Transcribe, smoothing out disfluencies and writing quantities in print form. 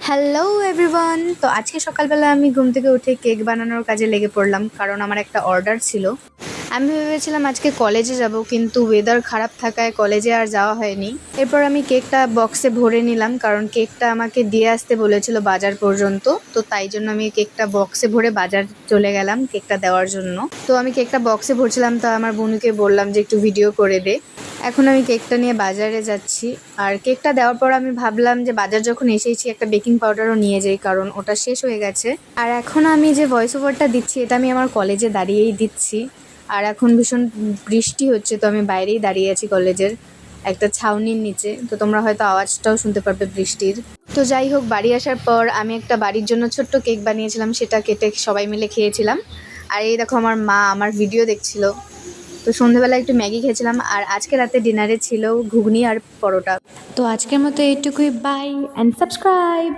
Hello everyone. তো আজকে সকালবেলা আমি ঘুম থেকে উঠে কেক বানানোর কাজে লেগে পড়লাম, কারণ আমার একটা অর্ডার ছিল। আমি ভেবেছিলাম আজকে কলেজে যাব, কিন্তু ওয়েদার খারাপ থাকায় কলেজে আর যাওয়া হয়নি। এরপর আমি কেকটা বক্সে ভরে নিলাম, কারণ কেকটা আমাকে দিয়ে আসতে বলেছিল বাজার পর্যন্ত। তো তাই জন্য আমি কেকটা বক্সে ভরে বাজার চলে গেলাম কেকটা দেওয়ার জন্য। তো আমি কেকটা বক্সে ভরছিলাম, তো আমার বোনকে বললাম যে একটু ভিডিও করে দে। এখন আমি কেকটা নিয়ে বাজারে যাচ্ছি। আর কেকটা দেওয়ার পর আমি ভাবলাম যে বাজার যখন এসেছি একটা বেকিং পাউডারও নিয়ে যাই, কারণ ওটা শেষ হয়ে গেছে। আর এখন আমি যে ভয়েস ওভারটা দিচ্ছি এটা আমি আমার কলেজে দাঁড়িয়েই দিচ্ছি। আর এখন ভীষণ বৃষ্টি হচ্ছে, তো আমি বাইরেই দাঁড়িয়ে আছি কলেজের একটা ছাউনির নিচে। তো তোমরা হয়তো আওয়াজটাও শুনতে পারবে বৃষ্টির। তো যাই হোক, বাড়ি আসার পর আমি একটা বাড়ির জন্য ছোট্ট কেক বানিয়েছিলাম, সেটা কেটে সবাই মিলে খেয়েছিলাম। আর এই দেখো আমার মা আমার ভিডিও দেখছিল। তো সন্ধ্যেবেলা একটু ম্যাগি খেয়েছিলাম, আর আজকে রাতে ডিনারে ছিল ঘুগনি আর পরোটা। তো আজকের মতো এইটুকুই, বাই অ্যান্ড সাবস্ক্রাইব।